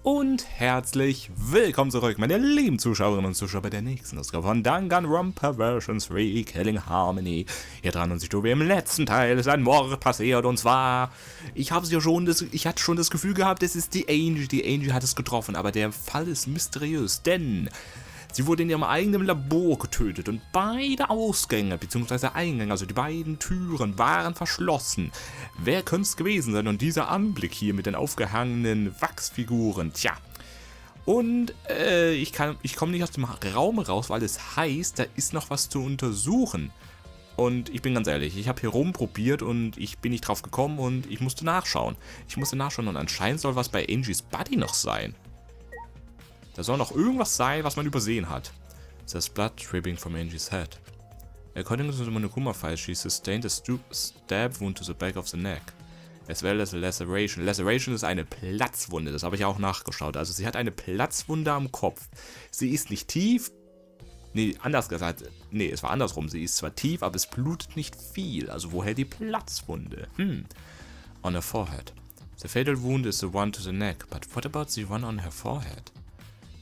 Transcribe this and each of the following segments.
und herzlich willkommen zurück, meine lieben Zuschauerinnen und Zuschauer, bei der nächsten Ausgabe von Danganronpa Version 3 Killing Harmony. Hier dran und sich wie im letzten Teil ist ein Mord passiert, und zwar, ich hatte schon das Gefühl gehabt, es ist die Angie. Die Angie hat es getroffen, aber der Fall ist mysteriös, denn sie wurde in ihrem eigenen Labor getötet und beide Ausgänge bzw. Eingänge, also die beiden Türen, waren verschlossen. Wer könnte es gewesen sein? Und dieser Anblick hier mit den aufgehangenen Wachsfiguren, tja. Und ich komme nicht aus dem Raum raus, weil es heißt, da ist noch was zu untersuchen. Und ich bin ganz ehrlich, ich habe hier rumprobiert und ich bin nicht drauf gekommen und ich musste nachschauen. Und anscheinend soll was bei Angies Body noch sein. Da soll noch irgendwas sein, was man übersehen hat. There's blood dripping from Angie's head. According to the Monokuma file, she sustained a stab wound to the back of the neck, as well as a laceration. Laceration ist eine Platzwunde, das habe ich auch nachgeschaut. Also sie hat eine Platzwunde am Kopf. Sie ist nicht tief. Es war andersrum. Sie ist zwar tief, aber es blutet nicht viel. Also woher die Platzwunde? On her forehead. The fatal wound is the one to the neck, but what about the one on her forehead?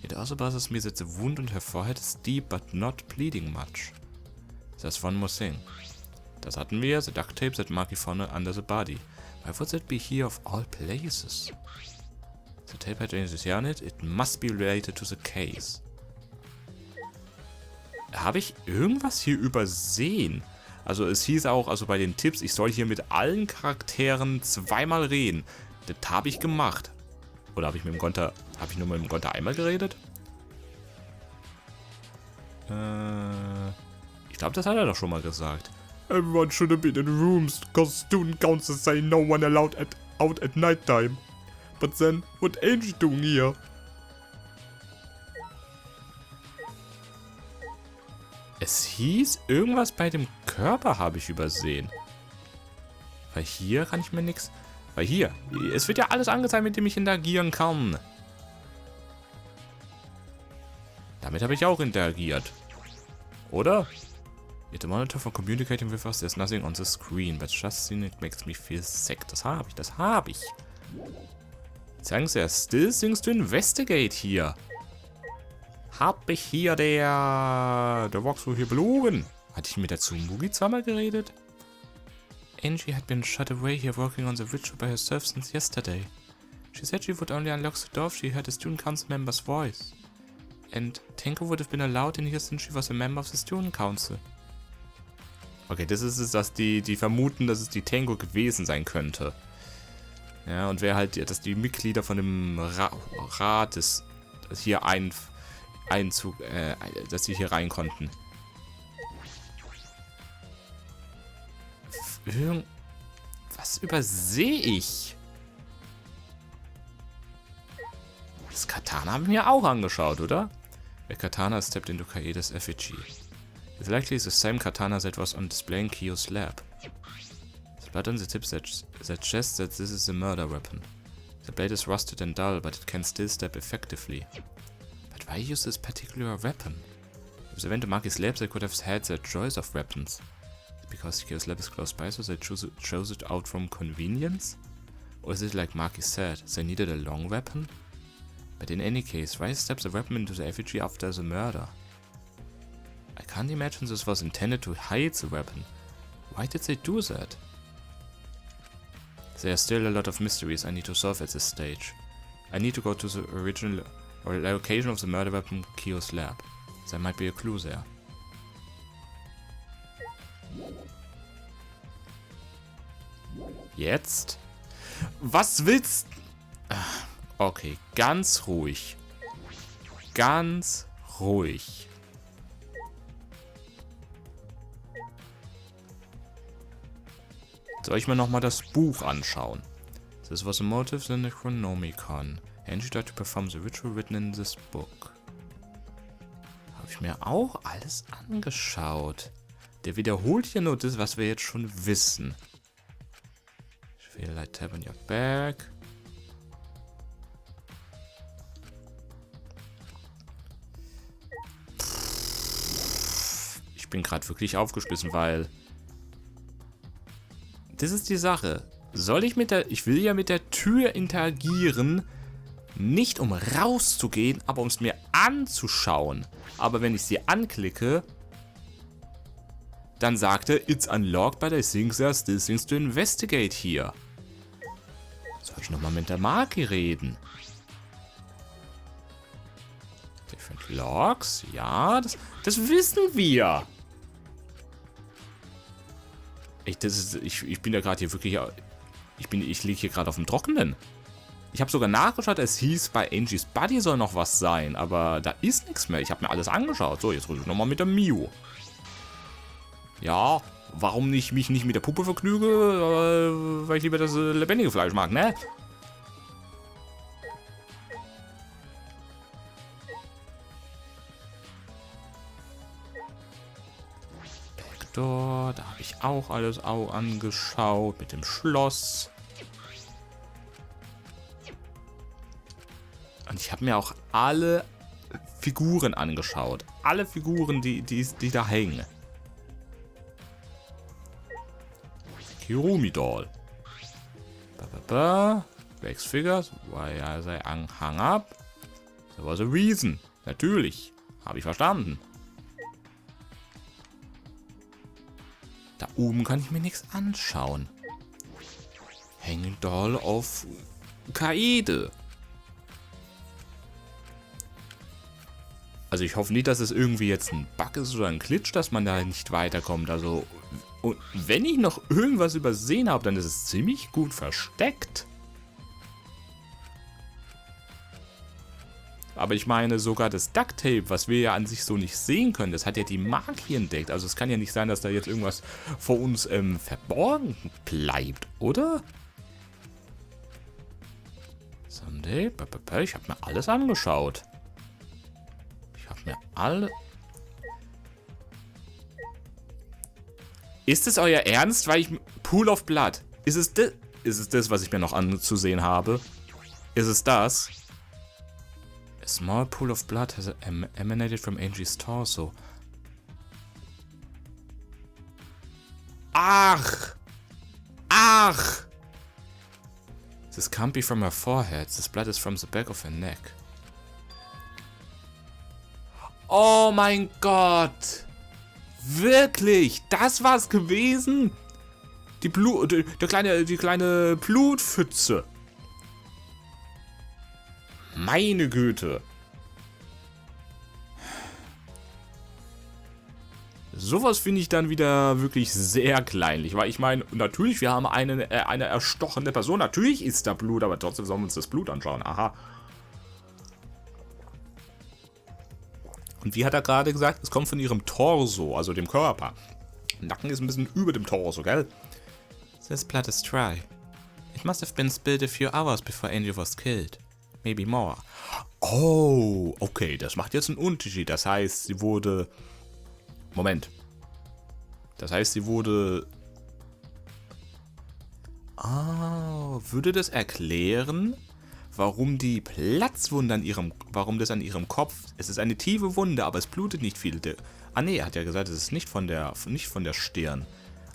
It also bothers me that the wound on her forehead is deep but not bleeding much. There's one more thing. Das hatten wir, the duct tape that Maki found under the body. Why would that be here of all places? The tape had anything on it, it must be related to the case. Habe ich irgendwas hier übersehen? Also es hieß auch, also bei den Tipps, ich soll hier mit allen Charakteren zweimal reden. Das habe ich gemacht. Oder habe ich nur mit dem Gonta einmal geredet? Ich glaube, das hat er doch schon mal gesagt. Everyone should have been in rooms, cause student council say no one allowed out at night time. But then, what Angie doing here? Es hieß, irgendwas bei dem Körper habe ich übersehen. Weil hier kann ich mir nichts... Weil hier, es wird ja alles angezeigt, mit dem ich interagieren kann. Damit habe ich auch interagiert. Oder? If the monitor for communicating with us, there's nothing on the screen, but just seeing it makes me feel sick. Das habe ich. Thanks, there still things to investigate hier. Hab ich hier der Walkthrough hier belogen? Hatte ich mit der Tsumugi zweimal geredet? Angie had been shut away here working on the ritual by herself since yesterday. She said she would only unlock the door if she heard a student council member's voice. And Tenko would have been allowed in here since she was a member of the student council. Okay, das ist es, dass die vermuten, dass es die Tenko gewesen sein könnte. Ja, und wer halt, dass die Mitglieder von dem Rat des hier dass sie hier rein konnten. Was übersehe ich? Das Katana haben wir mir auch angeschaut, oder? The Katana stepped into Kaede's effigy. It's likely the same katana that was on display in Kyo's lab. The blood on the tip suggests that this is a murder weapon. The blade is rusted and dull, but it can still stab effectively. But why use this particular weapon? If they went to Maki's lab, they could have had their choice of weapons. Because Kyo's lab is close by, so they chose it out from convenience? Or is it like Maki said, they needed a long weapon? But in any case, why step the weapon into the effigy after the murder? I can't imagine this was intended to hide the weapon. Why did they do that? There are still a lot of mysteries I need to solve at this stage. I need to go to the original location of the murder weapon, Kyo's lab. There might be a clue there. Jetzt? Was willst... Okay, ganz ruhig. Ganz ruhig. Soll ich mir nochmal das Buch anschauen? This was a motive in the Chronomicon. Angie tried to perform the ritual written in this book. Habe ich mir auch alles angeschaut. Der wiederholt hier nur das, was wir jetzt schon wissen. Feel like tap on your back. Ich bin gerade wirklich aufgeschmissen, weil... Das ist die Sache. Soll ich mit der... Ich will ja mit der Tür interagieren, Nicht um rauszugehen, aber um es mir anzuschauen. Aber wenn ich sie anklicke, dann sagt er, it's unlocked, but I think there are still things to investigate here. Soll ich nochmal mit der Marke reden? Different Logs? Ja, das wissen wir. Ich bin ja gerade hier wirklich... Ich liege hier gerade auf dem Trockenen. Ich habe sogar nachgeschaut, es hieß, bei Angie's Buddy soll noch was sein, aber da ist nichts mehr. Ich habe mir alles angeschaut. So, jetzt rede ich nochmal mit der Miu. Ja, warum nicht mich nicht mit der Puppe vergnüge? Weil ich lieber das lebendige Fleisch mag, ne? Backdoor, da habe ich auch alles angeschaut mit dem Schloss. Und ich habe mir auch alle Figuren angeschaut. Alle Figuren, die da hängen. Kirumi Doll. Wax Figures. Why are they hung up? There was a reason. Natürlich. Habe ich verstanden. Da oben kann ich mir nichts anschauen. Hanging Doll auf Kaede. Also ich hoffe nicht, dass es irgendwie jetzt ein Bug ist oder ein Glitch, dass man da nicht weiterkommt. Also, und wenn ich noch irgendwas übersehen habe, dann ist es ziemlich gut versteckt. Aber ich meine, sogar das Ducktape, was wir ja an sich so nicht sehen können, das hat ja die Marke entdeckt. Also es kann ja nicht sein, dass da jetzt irgendwas vor uns verborgen bleibt, oder? Someday, ich habe mir alles angeschaut. Ist es euer Ernst? Weil ich... Pool of Blood. Ist es das, was ich mir noch anzusehen habe? Ist es das? A small pool of blood has emanated from Angie's torso. Ach! This can't be from her forehead. This blood is from the back of her neck. Oh mein Gott! Wirklich? Das war's gewesen? Die kleine Blutpfütze. Meine Güte. Sowas finde ich dann wieder wirklich sehr kleinlich. Weil ich meine, natürlich, wir haben eine erstochene Person. Natürlich ist da Blut, aber trotzdem sollen wir uns das Blut anschauen. Aha. Und wie hat er gerade gesagt? Es kommt von ihrem Torso, also dem Körper. Nacken ist ein bisschen über dem Torso, gell? This blood is dry. It must have been spilled a few hours before Angel was killed. Maybe more. Oh, okay, das macht jetzt einen Unterschied. Das heißt, sie wurde... Moment. Das heißt, sie wurde... würde das erklären, warum die Platzwunde an ihrem... Warum das an ihrem Kopf... Es ist eine tiefe Wunde, aber es blutet nicht viel. Nee, er hat ja gesagt, es ist nicht von der Stirn.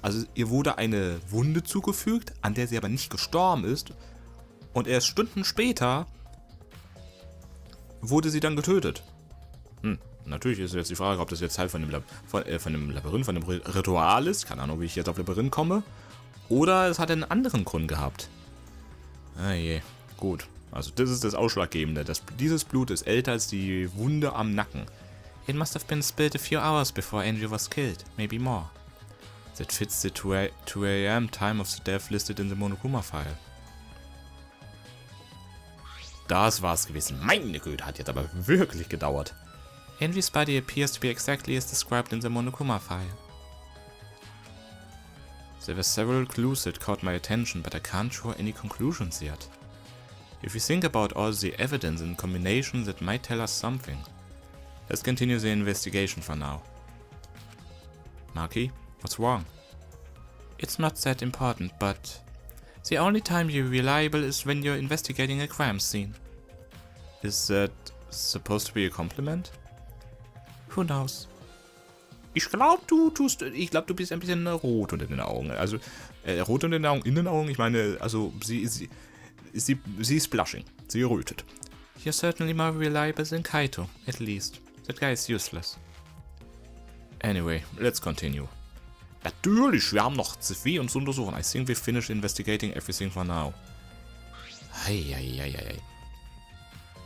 Also ihr wurde eine Wunde zugefügt, an der sie aber nicht gestorben ist. Und erst Stunden später wurde sie dann getötet. Natürlich ist jetzt die Frage, ob das jetzt Teil von dem Labyrinth, von dem Ritual ist. Keine Ahnung, wie ich jetzt auf Labyrinth komme. Oder es hat einen anderen Grund gehabt. Ah je, gut. Also das ist das Ausschlaggebende. Dieses Blut ist älter als die Wunde am Nacken. It must have been spilled a few hours before Angel was killed. Maybe more. That fits the 2 a.m. time of the death listed in the Monokuma file. Das war's gewesen. Meine Güte, hat jetzt aber wirklich gedauert. Angie's body appears to be exactly as described in the Monokuma file. There were several clues that caught my attention, but I can't draw any conclusions yet. If you think about all the evidence in combination, that might tell us something. Let's continue the investigation for now. Maki, what's wrong? It's not that important, but... The only time you're reliable is when you're investigating a crime scene. Is that supposed to be a compliment? Who knows? Ich glaube, du bist ein bisschen rot unter den Augen. Also, rot unter den Augen, in den Augen, ich meine, also, sie ist blushing. Sie rötet. You're certainly more reliable than Kaito, at least. That guy is useless. Anyway, let's continue. Natürlich, wir haben noch CV und zu untersuchen. I think we finished investigating everything for now. Hey.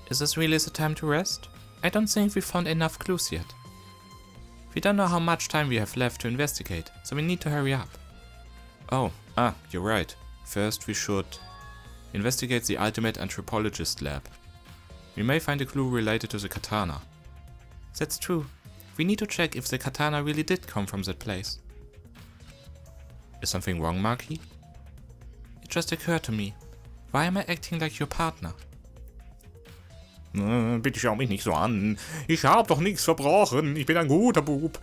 Is this really the time to rest? I don't think we found enough clues yet. We don't know how much time we have left to investigate, so we need to hurry up. Oh, you're right. First we should investigate the ultimate anthropologist lab. We may find a clue related to the katana. That's true. We need to check if the katana really did come from that place. Is something wrong, Maki? It just occurred to me. Why am I acting like your partner? Bitte schau mich nicht so an. Ich hab doch nichts verbrochen. Ich bin ein guter Bub.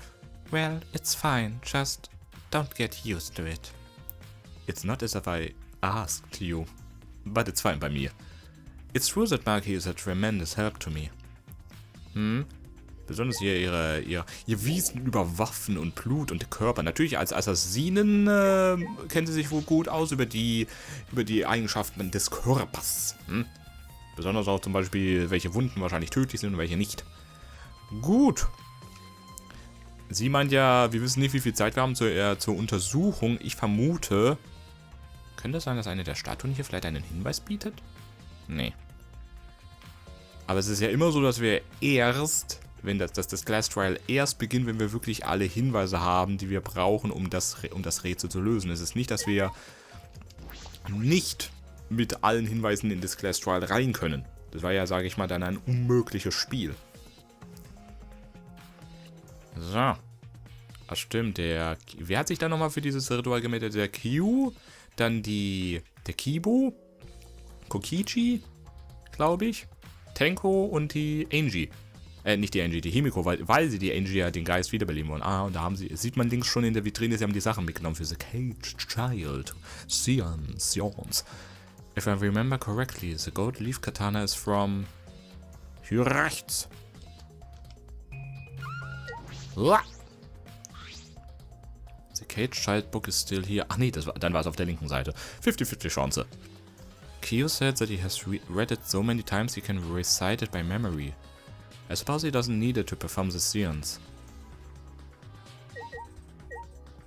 Well, it's fine. Just don't get used to it. It's not as if I asked you, but it's fine bei mir. It's true that Maki is a tremendous help to me. Besonders ihr Wissen über Waffen und Blut und Körper. Natürlich als Assassinen kennen sie sich wohl gut aus über die Eigenschaften des Körpers. Besonders auch zum Beispiel, welche Wunden wahrscheinlich tödlich sind und welche nicht. Gut. Sie meint ja, wir wissen nicht, wie viel Zeit wir haben zur Untersuchung. Ich vermute, könnte es sein, dass eine der Statuen hier vielleicht einen Hinweis bietet? Nee. Aber es ist ja immer so, dass wir erst, wenn das Glass Trial erst beginnt, wenn wir wirklich alle Hinweise haben, die wir brauchen, um das Rätsel zu lösen. Es ist nicht, dass wir nicht mit allen Hinweisen in das Glass Trial rein können. Das war ja, sage ich mal, dann ein unmögliches Spiel. So. Ach stimmt, wer hat sich da nochmal für dieses Ritual gemeldet? Der Kyu, dann der Kibo, Kokichi, glaube ich, Tenko und die Angie. Nicht die Angie, die Himiko, weil sie die Angie ja den Geist wiederbeleben wollen. Und da sieht man links schon in der Vitrine, sie haben die Sachen mitgenommen für The Caged Child. Sions. If I remember correctly, the gold leaf katana is from... Hier rechts. The Caged Child book is still here. Ach nee, dann war es auf der linken Seite. 50-50 Chance. Kyo said that he has read it so many times he can recite it by memory. I suppose he doesn't need it to perform the seance.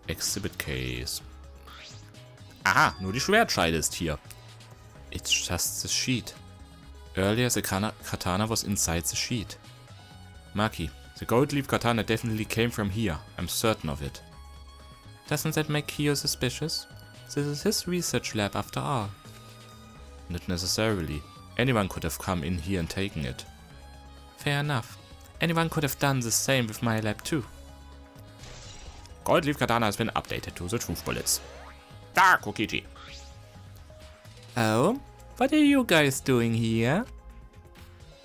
Exhibit Case. Aha, nur die Schwertscheide ist hier. It's just the sheet. Earlier the katana was inside the sheet. Maki, the gold leaf katana definitely came from here. I'm certain of it. Doesn't that make Kyo suspicious? This is his research lab after all. Not necessarily. Anyone could have come in here and taken it. Fair enough. Anyone could have done the same with my lab too. Gold leaf katana has been updated to the truth bullets. Da, Kokichi. Oh? What are you guys doing here?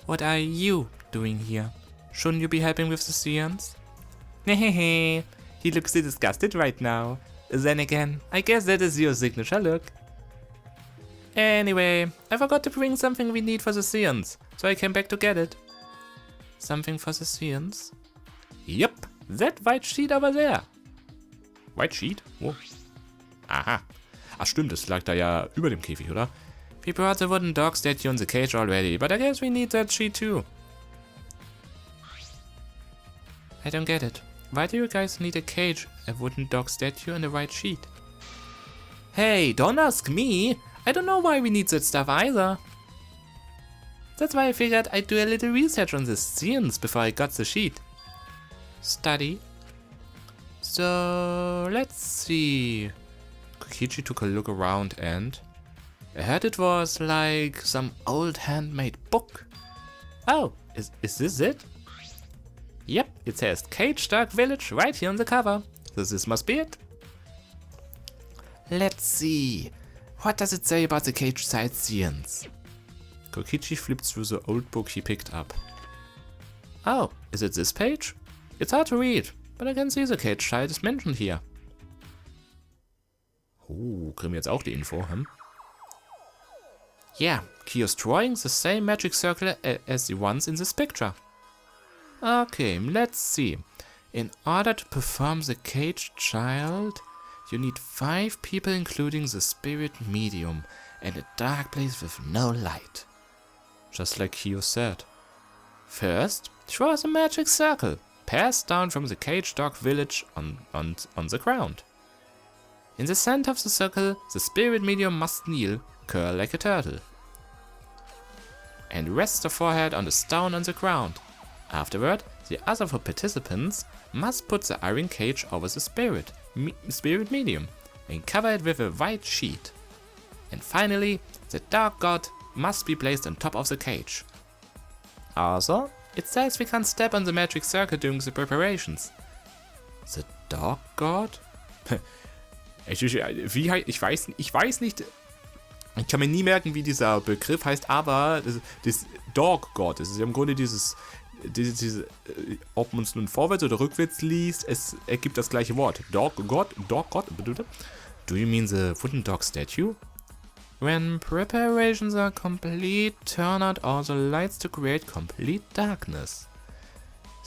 What are you doing here? Shouldn't you be helping with the seance? Hehehe. He looks so disgusted right now. Then again, I guess that is your signature look. Anyway, I forgot to bring something we need for the seance, so I came back to get it. Something for the seance? Yep, that white sheet over there. White sheet? Wo? Aha. Ach stimmt, es lag da ja über dem Käfig, oder? We brought the wooden dog statue in the cage already, but I guess we need that sheet too. I don't get it. Why do you guys need a cage, a wooden dog statue, and a white sheet? Hey, don't ask me! I don't know why we need that stuff either. That's why I figured I'd do a little research on the scenes before I got the sheet. Study. So, let's see. Kokichi took a look around and... I heard it was like some old handmade book. Oh, is this it? Yep, it says Cage Dark Village right here on the cover. So this must be it. Let's see. What does it say about the cage sightseeings? Kokichi flipped through the old book he picked up. Oh, is it this page? It's hard to read, but I can see the cage child is mentioned here. Oh, kriegen wir jetzt auch die Info, hm? Yeah, Kyo's drawing the same magic circle as the ones in this picture. Okay, let's see. In order to perform the caged child, you need 5 people including the spirit medium and a dark place with no light. just like Kyo said. First, draw the magic circle, passed down from the cage dog village on the ground. In the center of the circle, the spirit medium must kneel, curl like a turtle, and rest the forehead on the stone on the ground. Afterward, the other 4 participants must put the iron cage over the spirit medium and cover it with a white sheet. And finally, the dog god must be placed on top of the cage. Also, it says we can't step on the magic circle during the preparations. The dog god? Ich weiß nicht, ich kann mir nie merken, wie dieser Begriff heißt, aber das Dog God, das ist ja im Grunde diese, ob man es nun vorwärts oder rückwärts liest, es ergibt das gleiche Wort. Dog God. Do you mean the wooden dog statue? When preparations are complete, turn out all the lights to create complete darkness.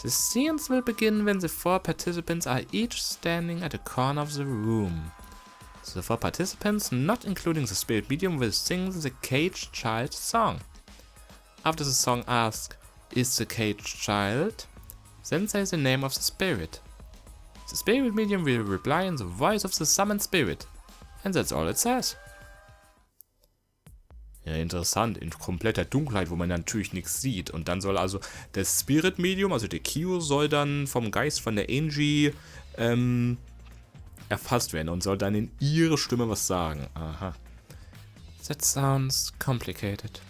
The scenes will begin when the 4 participants are each standing at a corner of the room. The 4 participants, not including the spirit medium, will sing the caged child song. After the song asks, "Is the caged child?" then say the name of the spirit. The spirit medium will reply in the voice of the summoned spirit. And that's all it says. Ja, interessant, in kompletter Dunkelheit, wo man natürlich nichts sieht. Und dann soll also das Spirit Medium, also der Kyo, soll dann vom Geist von der Angie erfasst werden und soll dann in ihre Stimme was sagen. Aha. That sounds complicated.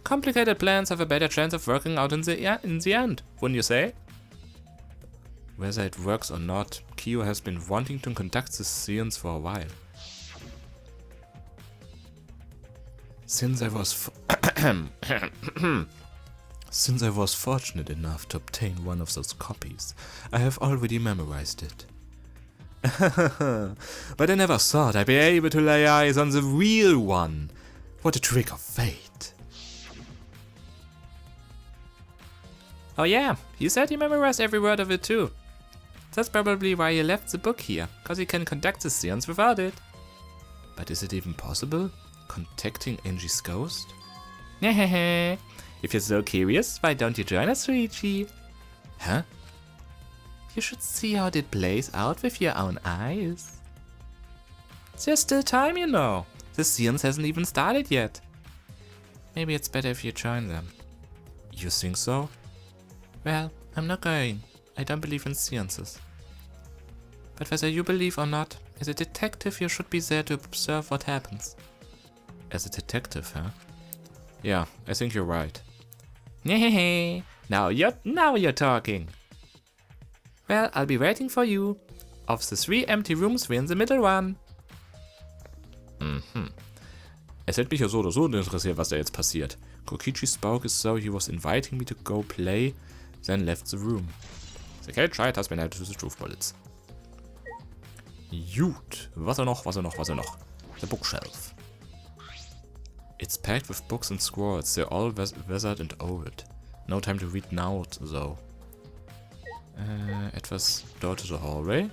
Complicated plans have a better chance of working out in the end, wouldn't you say? Whether it works or not, Kyo has been wanting to conduct the scenes for a while. Since I was fortunate enough to obtain one of those copies, I have already memorized it. But I never thought I'd be able to lay eyes on the real one. What a trick of fate. Oh yeah, you said you memorized every word of it too. That's probably why you left the book here, cause you can conduct the scenes without it. But is it even possible? Contacting Angie's ghost? If you're so curious, why don't you join us, Ryuichi? Huh? You should see how it plays out with your own eyes. There's still time, you know. The seance hasn't even started yet. Maybe it's better if you join them. You think so? Well, I'm not going. I don't believe in seances. But whether you believe or not, as a detective you should be there to observe what happens. As a detective, huh? Yeah, I think you're right. Now you're talking. Well, I'll be waiting for you. Of the 3 empty rooms, we're in the middle one. Es hätte mich ja so oder so interessiert, was da jetzt passiert. Kokichi spoke as though he was inviting me to go play, then left the room. The cage child has been added to the truth bullets. Gut. Was er noch? The bookshelf. It's packed with books and scrolls. They're all weathered and old. No time to read now, though. Etwas dort to the hallway.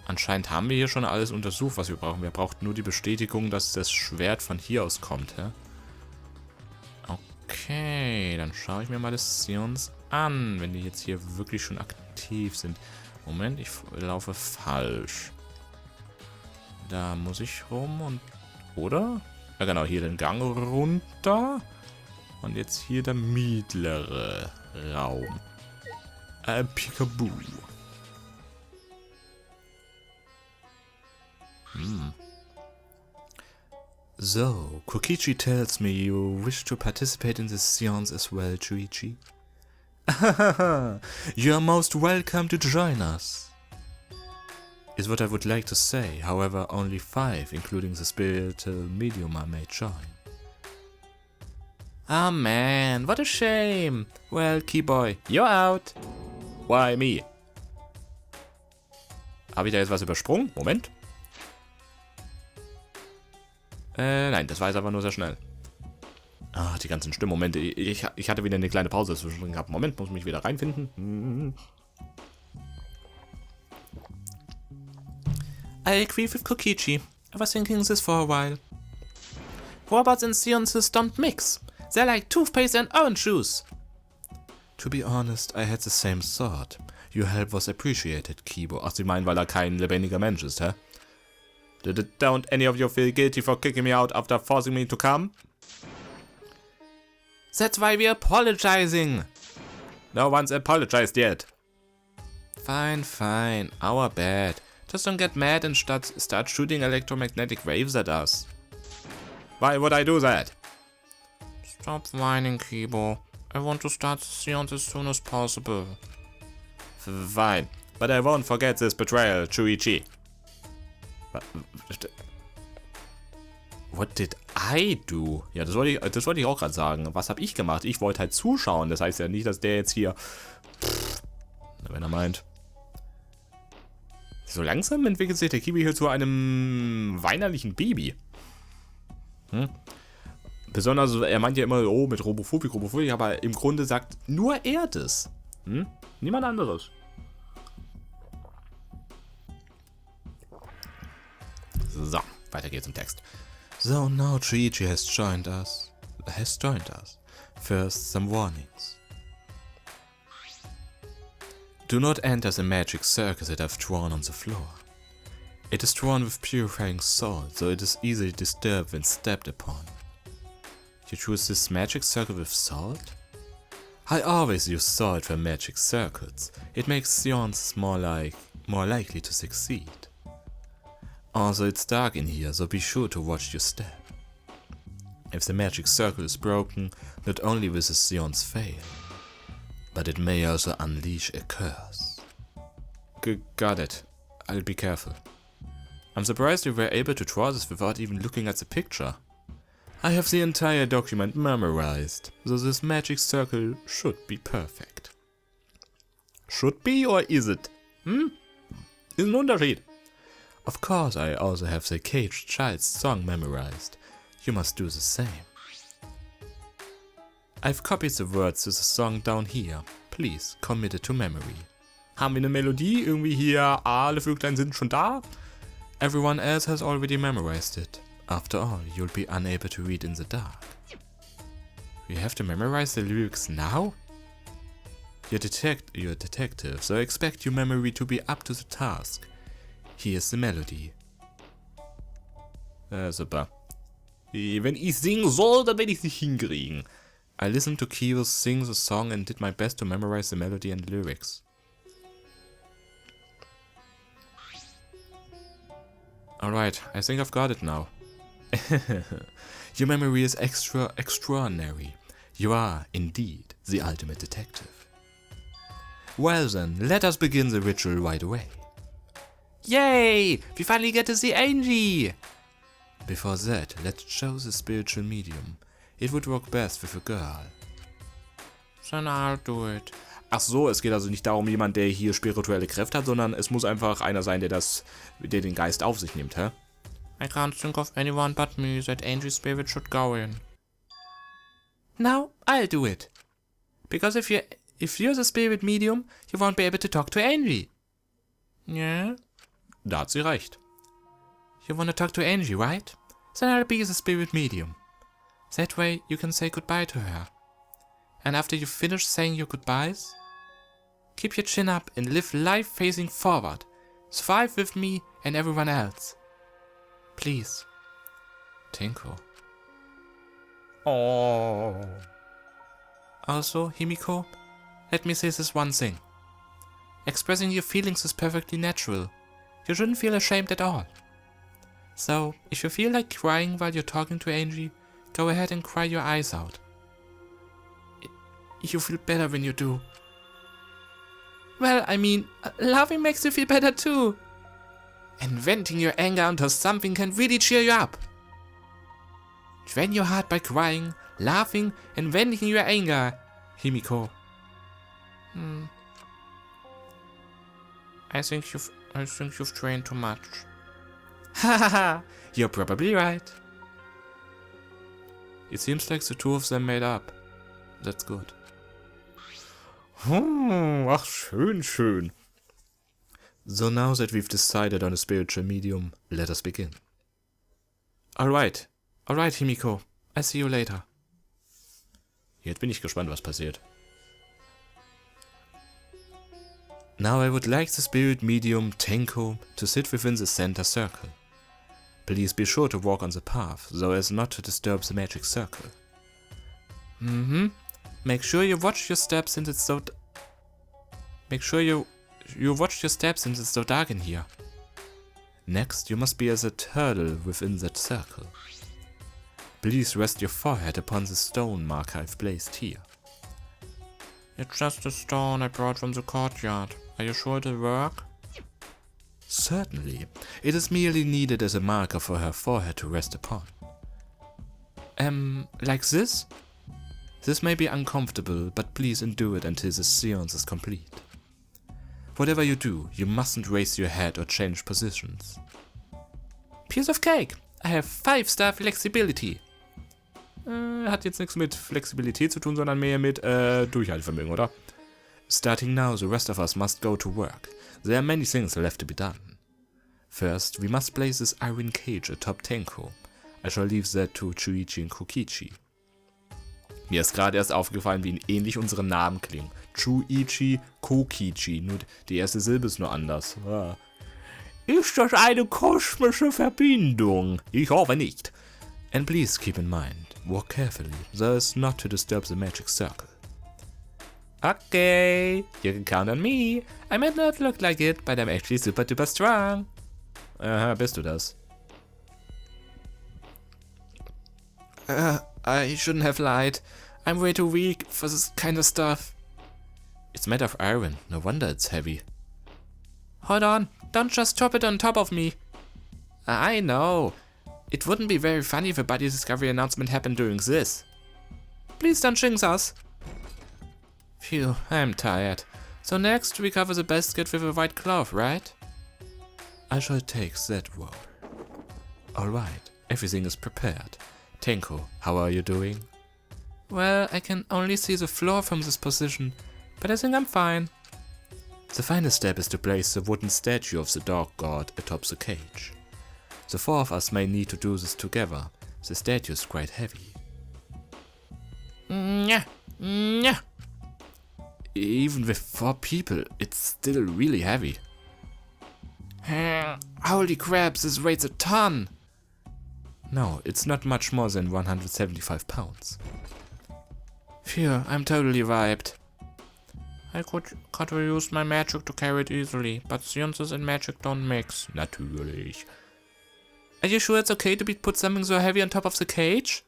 Anscheinend haben wir hier schon alles untersucht, was wir brauchen. Wir brauchen nur die Bestätigung, dass das Schwert von hier aus kommt. Hä? Okay, dann schaue ich mir mal das Sions an, wenn die jetzt hier wirklich schon aktiv sind. Moment, ich laufe falsch. Da muss ich rum und... Oder? Ja genau, hier den Gang runter. Und jetzt hier der mittlere Raum. Peekaboo. So, Kokichi tells me you wish to participate in this seance as well, Chuichi. You are most welcome to join us. Is what I would like to say, however, only 5, including the spiritual medium, may join. Ah man, what a shame. Well, Keyboy, you're out. Why me? Habe ich da jetzt was übersprungen? Moment. Nein, das war jetzt aber nur sehr schnell. Ah, die ganzen Stimmmomente. Ich hatte wieder eine kleine Pause dazwischen gehabt. Moment, muss mich wieder reinfinden. I agree with Kokichi. I was thinking this for a while. Robots and scientists don't mix. They're like toothpaste and orange juice. To be honest, I had the same thought. Your help was appreciated, Kibo. Ach, Sie meinen, weil er kein lebendiger Mensch ist, hä? Don't any of you feel guilty for kicking me out after forcing me to come? That's why we're apologizing. No one's apologized yet. Fine, fine. Our bad. Just don't get mad and start shooting electromagnetic waves at us. Why would I do that? Stop whining, Kibo. I want to start the seance as soon as possible. Fine, but I won't forget this betrayal, Chuichi. What did I do? Ja, das wollte ich auch gerade sagen. Was habe ich gemacht? Ich wollte halt zuschauen. Das heißt ja nicht, dass der jetzt hier... wenn er meint. So langsam entwickelt sich der Kiwi hier zu einem weinerlichen Baby. Besonders, er meint ja immer, oh, mit Robophobik, aber im Grunde sagt nur er das. Niemand anderes. So, weiter geht's im Text. So now Chuichi has joined us. First, some warnings. Do not enter the magic circle that I've drawn on the floor. It is drawn with purifying salt, so it is easily disturbed when stepped upon. You choose this magic circle with salt? I always use salt for magic circles. It makes seances more likely to succeed. Also, it's dark in here, so be sure to watch your step. If the magic circle is broken, not only will the seance fail, but it may also unleash a curse. Got it. I'll be careful. I'm surprised you were able to draw this without even looking at the picture. I have the entire document memorized, so this magic circle should be perfect. Should be, or is it? Ist ein Unterschied. Of course, I also have the Caged Child's song memorized. You must do the same. I've copied the words to the song down here. Please commit it to memory. Haben wir eine Melodie? Irgendwie hier, alle Vöglein sind schon da? Everyone else has already memorized it. After all, you'll be unable to read in the dark. You have to memorize the lyrics now? You're a detective, so I expect your memory to be up to the task. Here's the melody. Super. Wenn ich singen soll, dann werde ich es nicht hinkriegen. I listened to Kibo sing the song and did my best to memorize the melody and lyrics. Alright, I think I've got it now. Your memory is extraordinary. You are, indeed, the ultimate detective. Well then, let us begin the ritual right away. Yay! We finally get to see Angie! Before that, let's choose a spiritual medium. It would work best with a girl. Then I'll do it. Ach so, es geht also nicht darum, jemand, der hier spirituelle Kräfte hat, sondern es muss einfach einer sein, der den Geist auf sich nimmt, hä? I can't think of anyone but me that Angie's spirit should go in. Now, I'll do it. Because if you're the spirit medium, you won't be able to talk to Angie. Yeah? Da hat sie recht. You wanna talk to Angie, right? Then I'll be the spirit medium. That way you can say goodbye to her. And after you finish saying your goodbyes, keep your chin up and live life facing forward. Survive with me and everyone else. Please. Tinko. Oh. Also, Himiko, let me say this one thing. Expressing your feelings is perfectly natural. You shouldn't feel ashamed at all. So, if you feel like crying while you're talking to Angie, go ahead and cry your eyes out. You feel better when you do. Well, I mean, laughing makes you feel better too. And venting your anger onto something can really cheer you up. Drain your heart by crying, laughing, and venting your anger, Himiko. I think you've trained too much. Hahaha, you're probably right. It seems like the two of them made up. That's good. Ach, schön, schön. So now that we've decided on a spiritual medium, let us begin. Alright, Alright, Himiko. I see you later. Jetzt bin ich gespannt, was passiert. Now I would like the spirit medium, Tenko, to sit within the center circle. Please be sure to walk on the path, so as not to disturb the magic circle. Make sure you watch your steps since it's so... Make sure you watch your steps since it's so dark in here. Next, you must be as a turtle within that circle. Please rest your forehead upon the stone mark I've placed here. It's just a stone I brought from the courtyard. Are you sure it'll work? Certainly. It is merely needed as a marker for her forehead to rest upon. Like this? This may be uncomfortable, but please endure it until the seance is complete. Whatever you do, you mustn't raise your head or change positions. Piece of cake! I have 5-star flexibility. Hat jetzt nichts mit Flexibilität zu tun, sondern mehr mit Durchhaltevermögen, oder? Starting now, the rest of us must go to work. There are many things left to be done. First, we must place this iron cage atop Tenko. I shall leave that to Chuichi and Kokichi. Mir ist gerade erst aufgefallen, wie ähnlich unsere Namen klingen. Chuichi, Kokichi, nur die erste Silbe ist nur anders. Ist das eine kosmische Verbindung? Ich hoffe nicht. And please keep in mind, walk carefully, so as not to disturb the magic circle. Okay, you can count on me. I might not look like it, but I'm actually super duper strong. Aha, bist du das? I shouldn't have lied. I'm way too weak for this kind of stuff. It's made of iron, no wonder it's heavy. Hold on, don't just drop it on top of me. I know. It wouldn't be very funny if a body discovery announcement happened during this. Please don't jinx us. Phew, I'm tired. So next, we cover the basket with a white cloth, right? I shall take that role. Alright, everything is prepared. Tenko, how are you doing? Well, I can only see the floor from this position, but I think I'm fine. The final step is to place the wooden statue of the dog god atop the cage. The 4 of us may need to do this together. The statue is quite heavy. Even with 4 people, it's still really heavy. Holy crap, this weighs a ton! No, it's not much more than 175 pounds. Phew, I'm totally wiped. I could have used my magic to carry it easily, but sciences and magic don't mix. Natürlich. Are you sure it's okay to put something so heavy on top of the cage?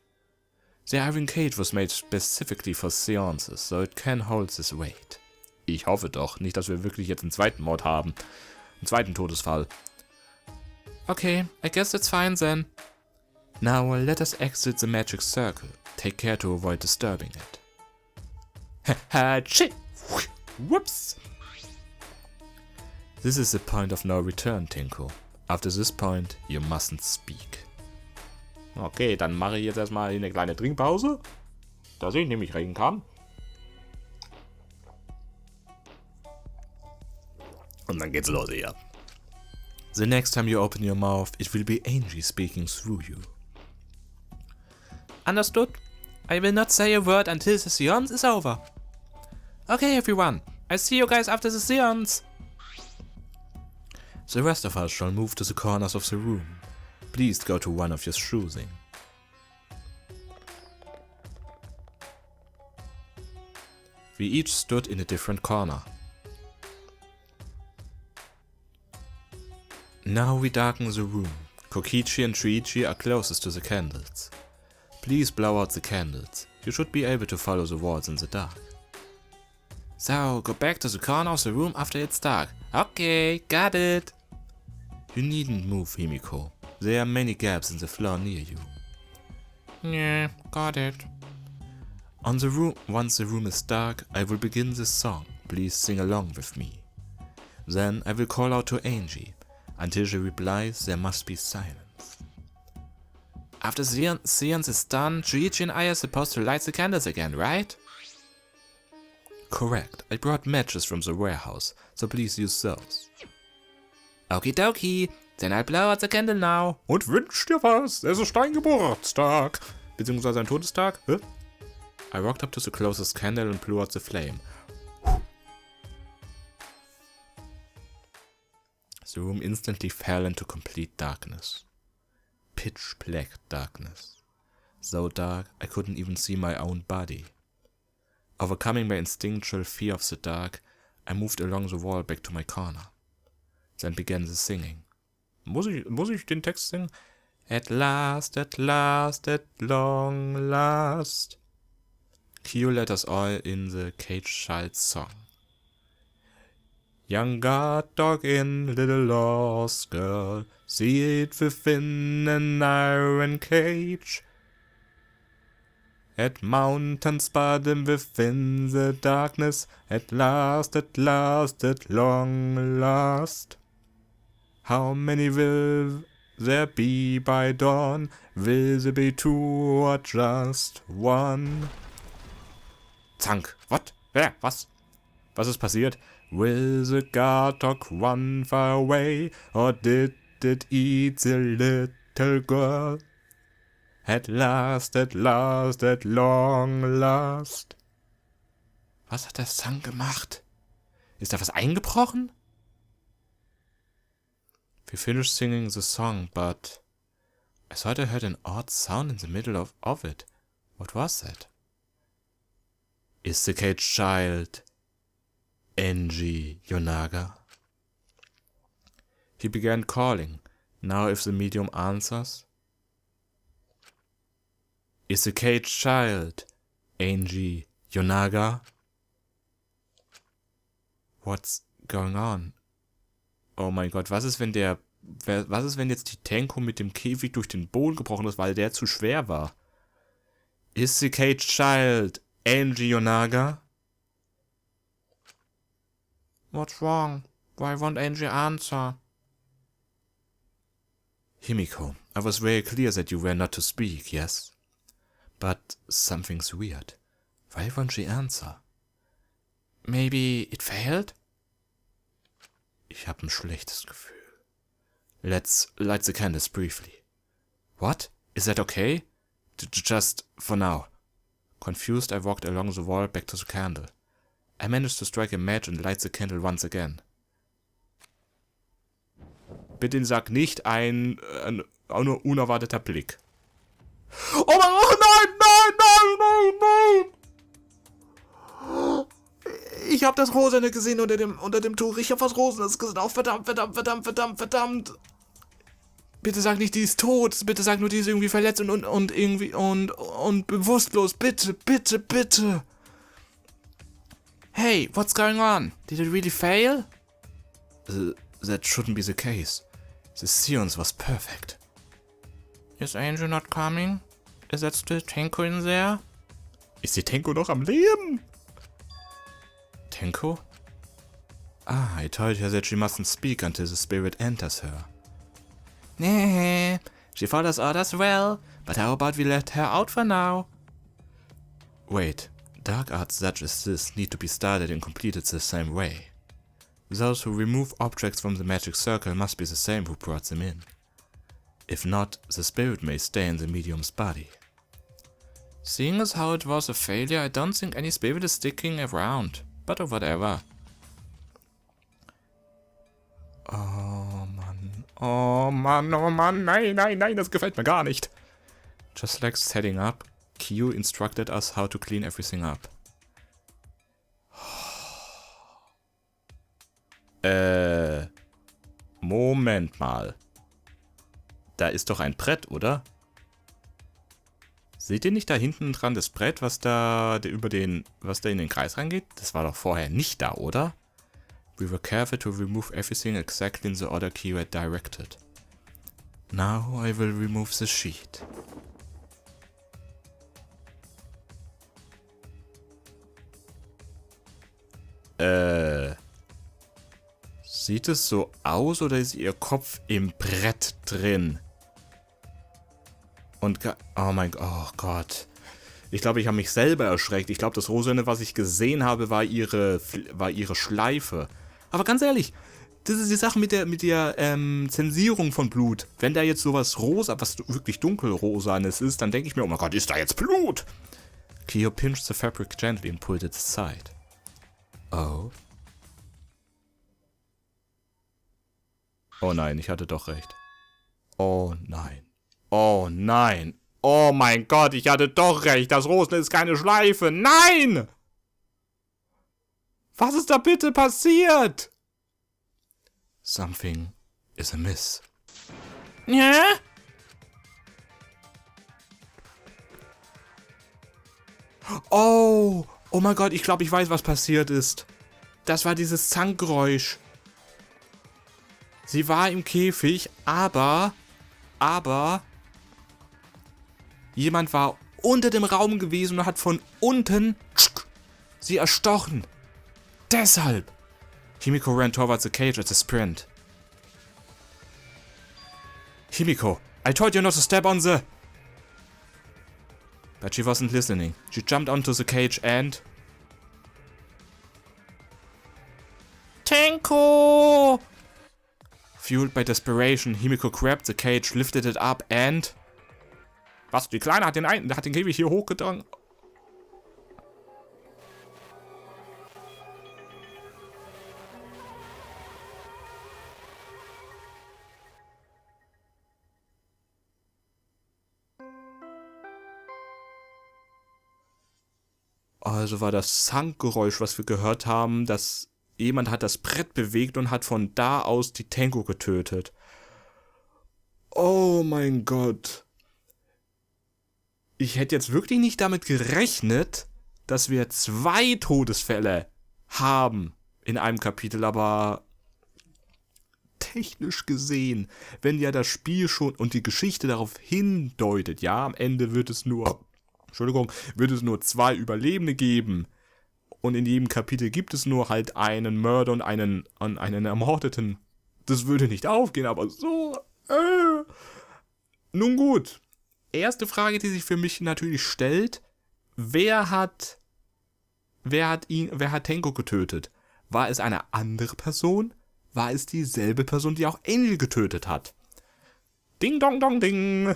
The iron cage was made specifically for seances, so it can hold this weight. Ich hoffe doch, nicht, dass wir wirklich jetzt einen zweiten Mord haben. Einen zweiten Todesfall. Okay, I guess that's fine then. Now let us exit the magic circle. Take care to avoid disturbing it. Ha shit! Whoops! This is the point of no return, Tenko. After this point, you mustn't speak. Okay, dann mache ich jetzt erstmal eine kleine Trinkpause, dass ich nämlich reden kann. Und dann geht's los hier. The next time you open your mouth, it will be Angie speaking through you. Understood? I will not say a word until the seance is over. Okay, everyone. I see you guys after the seance. The rest of us shall move to the corners of the room. Please go to one of your choosing. We each stood in a different corner. Now we darken the room. Kokichi and Chuichi are closest to the candles. Please blow out the candles. You should be able to follow the walls in the dark. So, go back to the corner of the room after it's dark. Okay, got it. You needn't move, Himiko. There are many gaps in the floor near you. Yeah, got it. Once the room is dark, I will begin this song. Please sing along with me. Then I will call out to Angie. Until she replies, there must be silence. After the seance is done, Chuichi and I are supposed to light the candles again, right? Correct. I brought matches from the warehouse, so please use those. Okie dokie. Then I blow out the candle now. Und wünsch dir was, es ist dein Geburtstag. Beziehungsweise ein Todestag. Hä? I walked up to the closest candle and blew out the flame. The room instantly fell into complete darkness. Pitch black darkness. So dark I couldn't even see my own body. Overcoming my instinctual fear of the dark, I moved along the wall back to my corner. Then began the singing. Muss ich den Text singen? At last, at long last. Q let us all in the cage child song. Young guard dog in, little lost girl, see it within an iron cage. At mountains bottom within the darkness, at last, at long last. How many will there be by dawn? Will there be 2 or just 1? Zank, what? Wer? Was? Was ist passiert? Will the guard dog run far away, or did it eat the little girl? At last, at long last. Was hat der Zank gemacht? Ist da was eingebrochen? We finished singing the song, but I thought I heard an odd sound in the middle of it. What was that? Is the cage child Enji Yonaga? He began calling. Now if the medium answers. Is the cage child Enji Yonaga? What's going on? Oh mein Gott, was ist, wenn jetzt die Tenko mit dem Käfig durch den Boden gebrochen ist, weil der zu schwer war? Is the cage child Enji Yonaga? What's wrong? Why won't Enji answer? Himiko, I was very clear that you were not to speak, yes? But something's weird. Why won't she answer? Maybe it failed? Ich habe ein schlechtes Gefühl. Let's light the candles briefly. What? Is that okay? Just for now. Confused, I walked along the wall back to the candle. I managed to strike a match and light the candle once again. Bitte sag nicht ein unerwarteter Blick. Oh mein Gott, nein! Ich habe das Rosane gesehen unter dem Tuch. Ich habe was Rosanes gesehen. Oh, verdammt. Bitte sag nicht, die ist tot. Bitte sag nur, die ist irgendwie verletzt und bewusstlos. Bitte. Hey, what's going on? Did it really fail? That shouldn't be the case. The seance was perfect. Is Angel not coming? Is that still Tenko in there? Ist die Tenko noch am Leben? Tenko? I told her that she mustn't speak until the spirit enters her. Nah, she follows orders well, but how about we let her out for now? Wait, dark arts such as this need to be started and completed the same way. Those who remove objects from the magic circle must be the same who brought them in. If not, the spirit may stay in the medium's body. Seeing as how it was a failure, I don't think any spirit is sticking around. But whatever. Oh Mann, nein, das gefällt mir gar nicht. Just like setting up, Q instructed us how to clean everything up. Moment mal. Da ist doch ein Brett, oder? Seht ihr nicht da hinten dran das Brett, was da in den Kreis reingeht? Das war doch vorher nicht da, oder? We were careful to remove everything exactly in the order Q had directed. Now I will remove the sheet. Sieht es so aus oder ist ihr Kopf im Brett drin? Und oh Gott. Ich glaube, ich habe mich selber erschreckt. Ich glaube, das Rosane, was ich gesehen habe, war ihre Schleife. Aber ganz ehrlich, Das ist die Sache mit der Zensierung von Blut. Wenn da jetzt sowas rosa, was wirklich dunkelrosanes ist, dann denke ich mir, oh mein Gott, ist da jetzt Blut? Kyo pinched the fabric gently and pulled it aside. Oh. Oh nein, ich hatte doch recht. Oh nein. Oh nein. Oh mein Gott, ich hatte doch recht. Das Rosen ist keine Schleife. Nein! Was ist da bitte passiert? Something is amiss. Ja? Oh mein Gott, ich glaube, ich weiß, was passiert ist. Das war dieses Zankgeräusch. Sie war im Käfig, aber jemand war unter dem Raum gewesen und hat von unten sie erstochen. Deshalb. Himiko ran towards the cage at a sprint. Himiko, I told you not to step on the... But she wasn't listening. She jumped onto the cage and... Tenko! Fueled by desperation, Himiko grabbed the cage, lifted it up and... Was? Die Kleine hat den Käfig hier hochgetragen. Also war das Zankgeräusch, was wir gehört haben, dass jemand hat das Brett bewegt und hat von da aus die Tenko getötet. Oh mein Gott. Ich hätte jetzt wirklich nicht damit gerechnet, dass wir 2 Todesfälle haben in einem Kapitel, aber technisch gesehen, wenn ja das Spiel schon und die Geschichte darauf hindeutet, ja, am Ende wird es nur 2 Überlebende geben und in jedem Kapitel gibt es nur halt einen Mörder und einen Ermordeten. Das würde nicht aufgehen, aber so, Nun gut. Erste Frage, die sich für mich natürlich stellt, wer hat Tenko getötet? War es eine andere Person? War es dieselbe Person, die auch Angel getötet hat? Ding dong dong ding!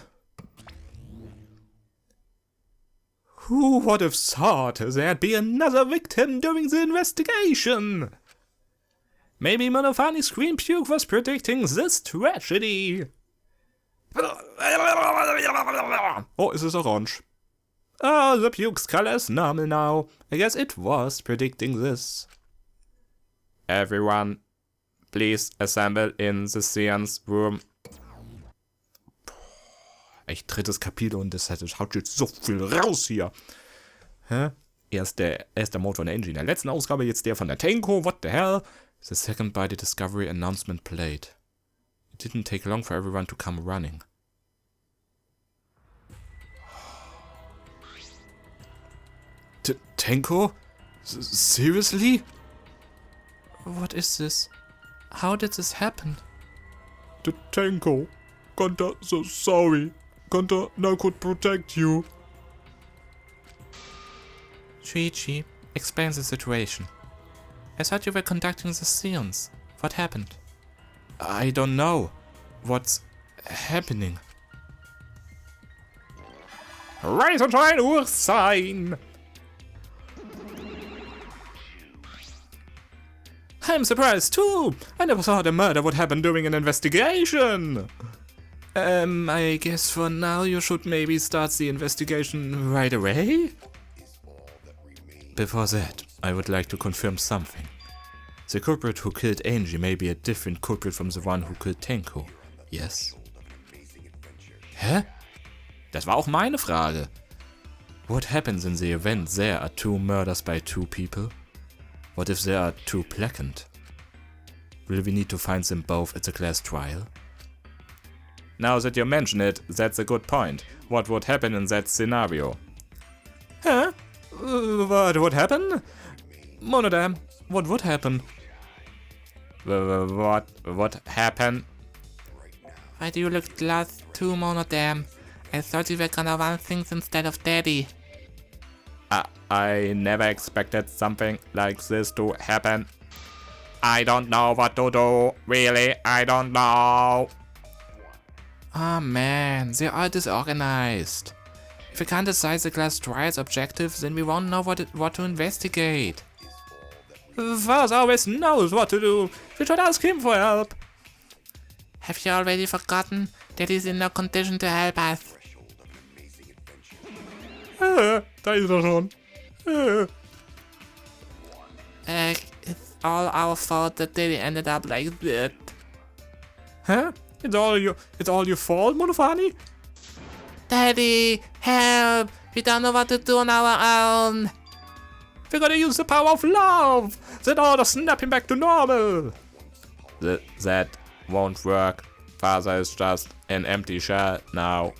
Who would have thought there'd be another victim during the investigation? Maybe Monofani's scream puke was predicting this tragedy. Oh, es ist orange. Oh, the puke's color is normal now. I guess it was predicting this. Everyone, please assemble in the science room. Echt 3. Kapitel und das haut jetzt so viel raus hier. Hä? Erst der Mord von Angie in der letzten Ausgabe, jetzt der von der Tenko. What the hell? The second by the discovery announcement played. It didn't take long for everyone to come running. Tenko? Seriously? What is this? How did this happen? The Tenko. Gunter, so sorry. Gunter now could protect you. Shuichi, explain the situation. I thought you were conducting the seance. What happened? I don't know. What's happening? Rise and shine, Ursign! I'm surprised too! I never thought a murder would happen during an investigation! I guess for now you should maybe start the investigation right away? Before that, I would like to confirm something. The culprit who killed Angie may be a different culprit from the one who killed Tenko. Yes? Hä? Das war auch meine Frage. What happens in the event there are 2 murders by 2 people? What if there are 2 blackened? Will we need to find them both at the class trial? Now that you mention it, that's a good point. What would happen in that scenario? Huh? What would happen? Monodam, what would happen? What happened? Why do you look glass too, Monodam? I thought you were gonna run things instead of Daddy. I never expected something like this to happen. I don't know what to do. Really, I don't know. Ah, man, they're all disorganized. If we can't decide the class trial's objectives, then we won't know what to investigate. Father always knows what to do. We should ask him for help. Have you already forgotten that he's in no condition to help us? Da ist er schon. It's all our fault that they ended up like that. Huh? It's all your fault, Monofani? Daddy, help! We don't know what to do on our own. We're gonna use the power of love. Then all snap him back to normal. That won't work. Father is just an empty shell now.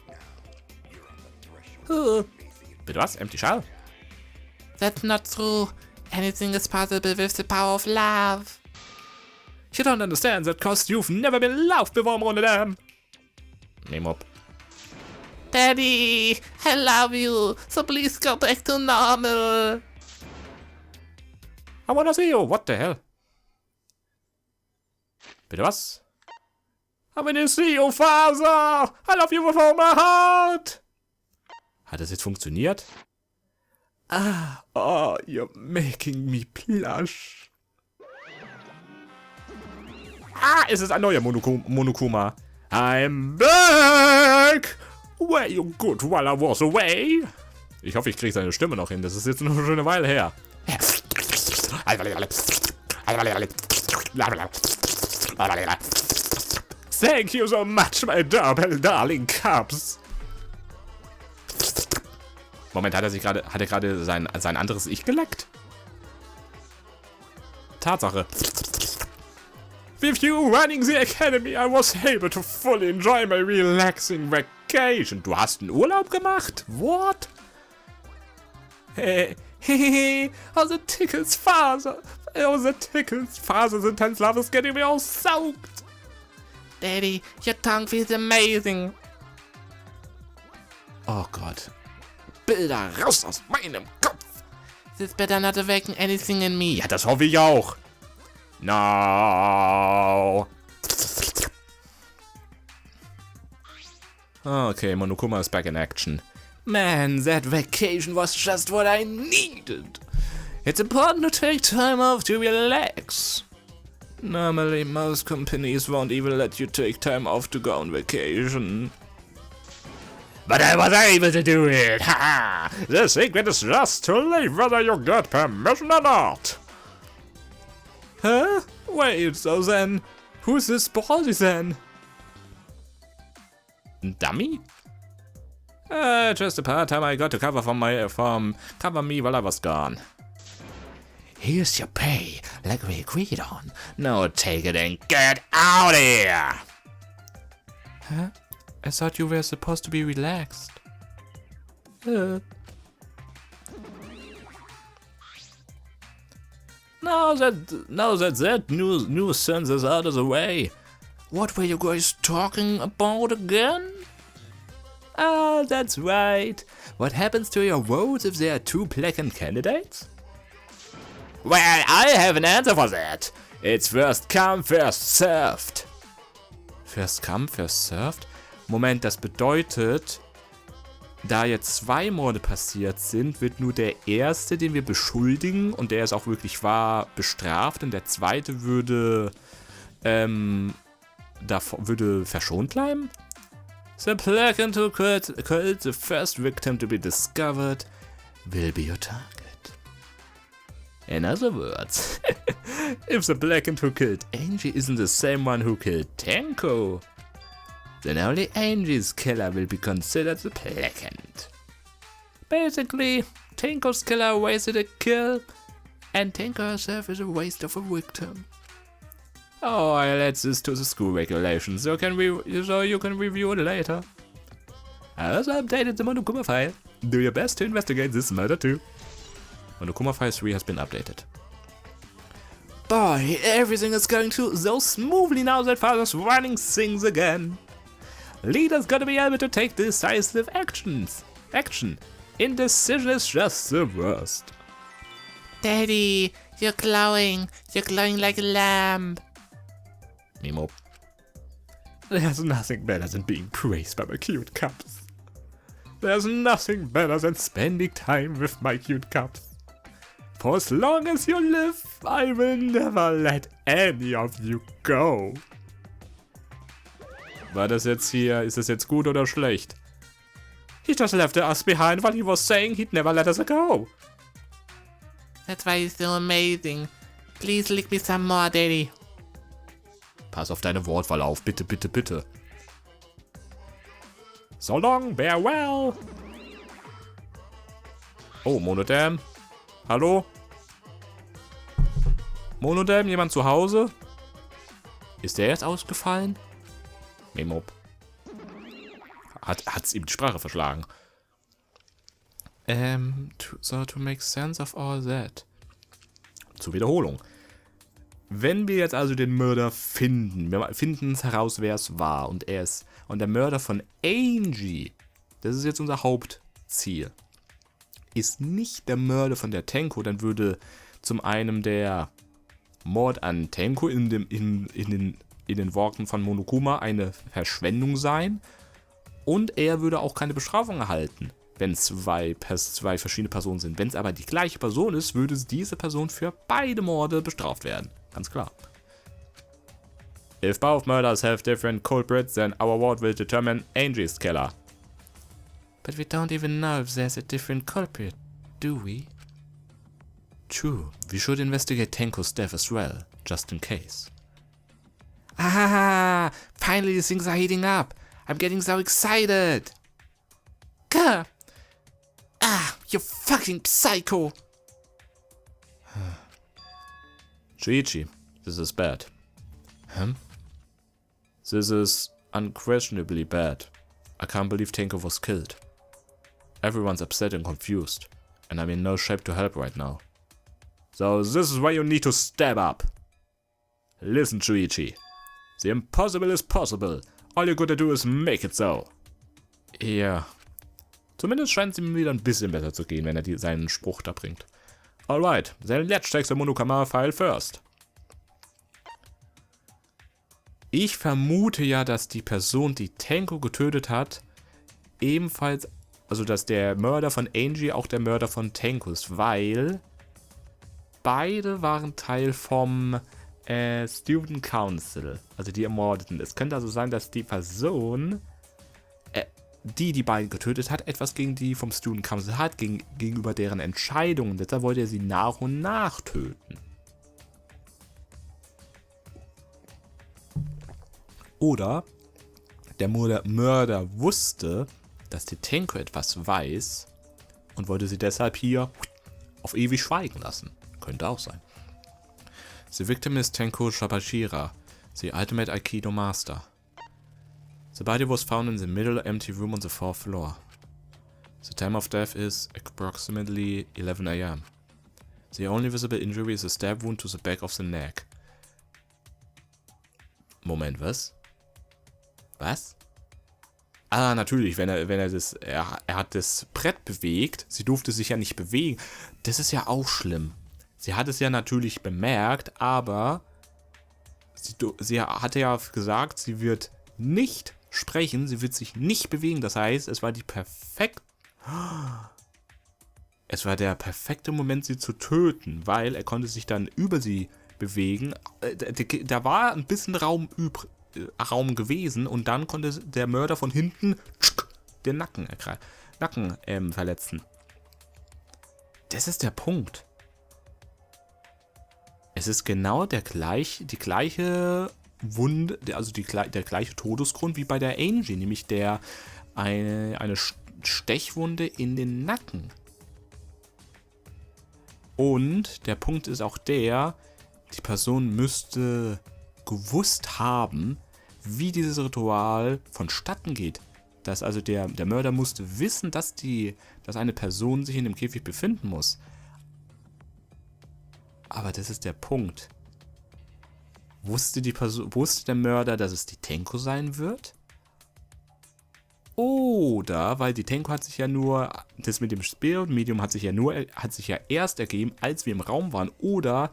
Bitte was? Empty shell? That's not true. Anything is possible with the power of love. You don't understand that cause you've never been loved before, one of them. Name up. Daddy, I love you, so please go back to normal. I wanna see you. What the hell? Bitte was? I wanna see you, Father. I love you with all my heart. Hat das jetzt funktioniert? Ah, oh, you're making me blush. Ah, es ist ein neuer Monokuma. I'm back! Where you good while I was away? Ich hoffe, ich kriege seine Stimme noch hin. Das ist jetzt noch eine schöne Weile her. Thank you so much, my darling Cubs. Moment, hat er gerade sein anderes Ich geleckt? Tatsache. With you running the academy, I was able to fully enjoy my relaxing vacation. Du hast einen Urlaub gemacht? What? Oh, the tickles, Father. Oh, the tickles. Father's intense love is getting me all soaked. Daddy, your tongue feels amazing. Oh Gott. Bilder raus aus meinem Kopf. This better not awaken anything in me. Ja, das hoffe ich auch. No. Okay, Monokuma is back in action. Man, that vacation was just what I needed. It's important to take time off to relax. Normally, most companies won't even let you take time off to go on vacation. But I was able to do it! Ha! The secret is just to leave whether you get permission or not! Huh? Wait, so then, who's this Baldy then? Dummy? Just a part-time I got to cover cover me while I was gone. Here's your pay, like we agreed on. Now take it and get out of here! Huh? I thought you were supposed to be relaxed. Now that nuisance is out of the way, what were you guys talking about again? Ah, that's right. What happens to your votes if there are two blackened candidates? Well, I have an answer for that. It's first come, first served. First come, first served? Moment, das bedeutet, da jetzt 2 Morde passiert sind, wird nur der erste, den wir beschuldigen, und der es auch wirklich war, bestraft, und der zweite würde verschont bleiben? The blackened who killed the first victim to be discovered will be your target. In other words, if the blackened who killed Angie isn't the same one who killed Tenko, then only Angie's killer will be considered the blackened. Basically, Tenko's killer wasted a kill, and Tenko herself is a waste of a victim. Oh, I'll add this to the school regulations, so you can review it later. I also updated the Monokuma file. Do your best to investigate this murder too. Monokuma file 3 has been updated. Boy, everything is going so smoothly now that Father's running things again. Leaders gotta be able to take decisive action. Indecision is just the worst. Daddy, You're glowing like a lamp. Mimo. There's nothing better than being praised by my cute cubs. There's nothing better than spending time with my cute cubs. For as long as you live, I will never let any of you go. War das jetzt hier, ist das jetzt gut oder schlecht? He just left us behind while he was saying he'd never let us go. That's why he's so amazing. Please lick me some more, Daddy. Pass auf deine Wortwahl auf, bitte, bitte, bitte. So long, farewell. Oh, Monodam. Hallo? Monodam, jemand zu Hause? Ist der jetzt ausgefallen? Memop. Hat's ihm die Sprache verschlagen. To make sense of all that. Zur Wiederholung. Wenn wir jetzt also den Mörder finden, wir finden es heraus, wer es war, und der Mörder von Angie, das ist jetzt unser Hauptziel, ist nicht der Mörder von der Tenko, dann würde zum einen der Mord an Tenko in den Worten von Monokuma eine Verschwendung sein, und er würde auch keine Bestrafung erhalten, wenn zwei verschiedene Personen sind. Wenn es aber die gleiche Person ist, würde diese Person für beide Morde bestraft werden. Ganz klar. If both murders have different culprits, then our ward will determine Angie's killer. But we don't even know if there's a different culprit, do we? True, we should investigate Tenko's death as well, just in case. Ah, finally things are heating up. I'm getting so excited. Gah. Ah, you fucking psycho. Shuichi, this is bad. This is unquestionably bad. I can't believe Tenko was killed. Everyone's upset and confused, and I'm in no shape to help right now. So this is why you need to step up. Listen, Shuichi. The impossible is possible. All you gotta do is make it so. Ja. Zumindest scheint es ihm wieder ein bisschen besser zu gehen, wenn er seinen Spruch da bringt. Alright, then let's check the Monokuma file first. Ich vermute ja, dass die Person, die Tenko getötet hat, ebenfalls, also dass der Mörder von Angie auch der Mörder von Tenko ist, weil beide waren Teil vom Student Council, also die Ermordeten. Es könnte also sein, dass die Person, die beiden getötet hat, etwas gegen die vom Student Council hat, gegenüber deren Entscheidungen. Deshalb wollte er sie nach und nach töten. Oder der Mörder wusste, dass die Tenko etwas weiß und wollte sie deshalb hier auf ewig schweigen lassen. Könnte auch sein. The victim is Tenko Shabashira, the ultimate Aikido master. The body was found in the middle empty room on the 4th floor. The time of death is approximately 11 a.m. The only visible injury is a stab wound to the back of the neck. Moment, was? Was? Ah, natürlich, er hat das Brett bewegt. Sie durfte sich ja nicht bewegen. Das ist ja auch schlimm. Sie hat es ja natürlich bemerkt, aber sie hatte ja gesagt, sie wird nicht sprechen, sie wird sich nicht bewegen. Das heißt, es war der perfekte Moment, sie zu töten, weil er konnte sich dann über sie bewegen. Da war ein bisschen Raum gewesen und dann konnte der Mörder von hinten den Nacken verletzen. Das ist der Punkt. Es ist genau die gleiche Wunde, also der gleiche Todesgrund wie bei der Angie, nämlich eine Stechwunde in den Nacken. Und der Punkt ist auch die Person müsste gewusst haben, wie dieses Ritual vonstatten geht. Dass also der Mörder musste wissen, dass eine Person sich in dem Käfig befinden muss. Aber das ist der Punkt. Wusste der Mörder, dass es die Tenko sein wird? Oh, Oder, weil die Tenko hat sich ja nur, das mit dem Spirit-Medium hat sich ja erst ergeben, als wir im Raum waren. Oder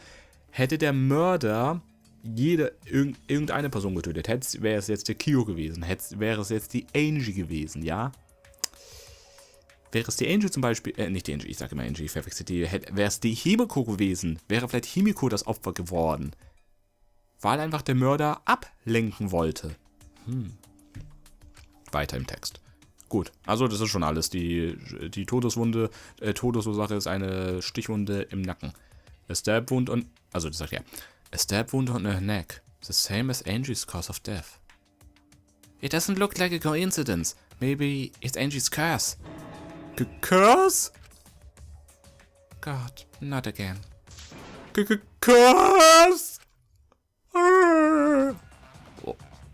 hätte der Mörder irgendeine Person getötet. Wäre es jetzt der Kyo gewesen. Wäre es jetzt die Angie gewesen, ja? Wäre es die Angie zum Beispiel, nicht die Angie, ich sage immer Angie, ich verwechsel die, wäre es die Himiko gewesen, wäre vielleicht Himiko das Opfer geworden. Weil einfach der Mörder ablenken wollte. Weiter im Text. Gut, also das ist schon alles. Die Todesursache ist eine Stichwunde im Nacken. A stab wound on, also das sagt ja, a stab wound on her neck, the same as Angie's cause of death. It doesn't look like a coincidence. Maybe it's Angie's curse. Curse? God, not again. Curse?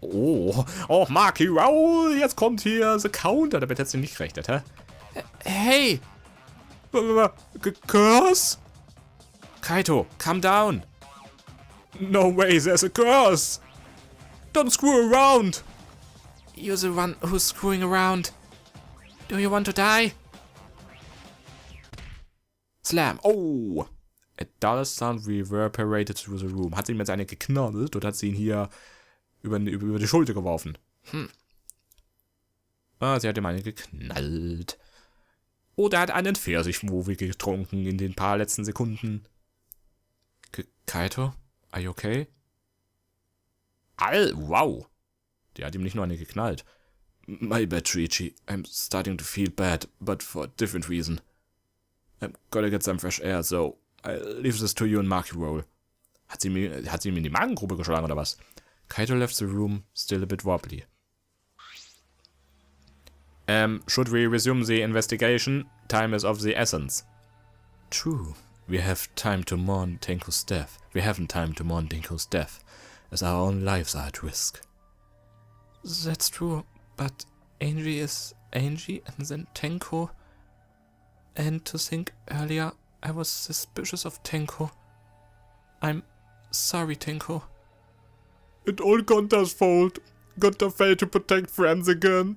Oh, Marky Roll, jetzt kommt hier the Counter. Damit hättest du nicht gerechnet, hä? Hey! Curse? Kaito, calm down. No way, there's a curse. Don't screw around. You're the one who's screwing around. Do you want to die? Slam. Oh. A dull sound reverberated through the room. Hat sie ihm jetzt eine geknallt oder hat sie ihn hier über die Schulter geworfen? Ah, sie hat ihm eine geknallt. Oder hat einen Pfirsich-Movie getrunken in den paar letzten Sekunden. Kaito? Are you okay? Wow. Die hat ihm nicht nur eine geknallt. My bad, Triichi. I'm starting to feel bad, but for a different reason. I'm gotta get some fresh air, so I'll leave this to you and Marky Roll. Hat sie ihm in die Magengrube geschlagen, oder was? Kaito left the room, still a bit wobbly. Should we resume the investigation? Time is of the essence. True. We have time to mourn Tenko's death. We haven't time to mourn Tenko's death, as our own lives are at risk. That's true, but Angie is Angie and then Tenko. And to think earlier, I was suspicious of Tenko. I'm sorry, Tenko. It all Gonta's fault. Gonta failed to protect friends again.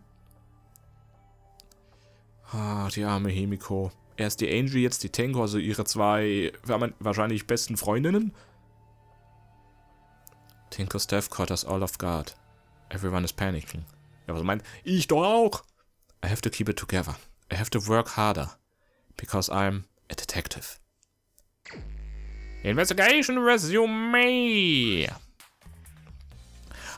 Ah, die arme Himiko. Erst die Angie, jetzt die Tenko, also ihre zwei wahrscheinlich besten Freundinnen. Tenko's death caught us all off guard. Everyone is panicking. Ja, was meint? Ich doch auch. I have to keep it together. I have to work harder. Because I'm a detective. Investigation Resume.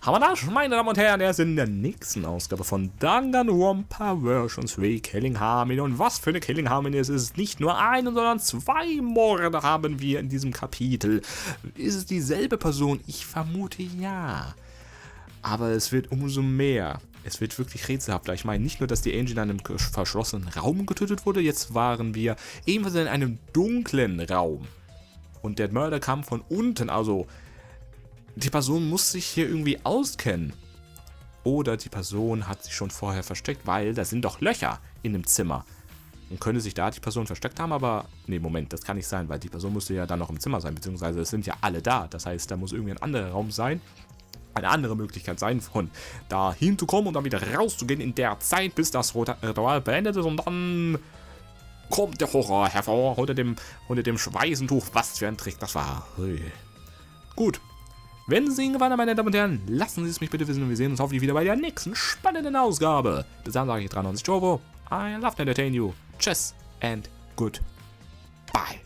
Haben wir das, meine Damen und Herren, der ist in der nächsten Ausgabe von Danganronpa Versions 3 Killing Harmony. Und was für eine Killing Harmony es ist. Nicht nur einen, sondern zwei Morde haben wir in diesem Kapitel. Ist es dieselbe Person? Ich vermute ja. Aber es wird umso mehr. Es wird wirklich rätselhafter. Ich meine nicht nur, dass die Angie in einem verschlossenen Raum getötet wurde. Jetzt waren wir ebenfalls in einem dunklen Raum. Und der Mörder kam von unten, also die Person muss sich hier irgendwie auskennen. Oder die Person hat sich schon vorher versteckt, weil da sind doch Löcher in dem Zimmer. Und könnte sich da die Person versteckt haben, aber nee, Moment, das kann nicht sein, weil die Person müsste ja dann noch im Zimmer sein, beziehungsweise es sind ja alle da. Das heißt, da muss irgendwie ein anderer Raum sein, eine andere Möglichkeit sein, von da hinzukommen und dann wieder rauszugehen in der Zeit, bis das Ritual beendet ist und dann kommt der Horror hervor unter dem Schweißentuch. Was für ein Trick das war. Hui. Gut. Wenn es Ihnen gefallen hat, meine Damen und Herren, lassen Sie es mich bitte wissen und wir sehen uns hoffentlich wieder bei der nächsten spannenden Ausgabe. Bis dann sage ich 93 Euro. I love to entertain you. Tschüss and goodbye.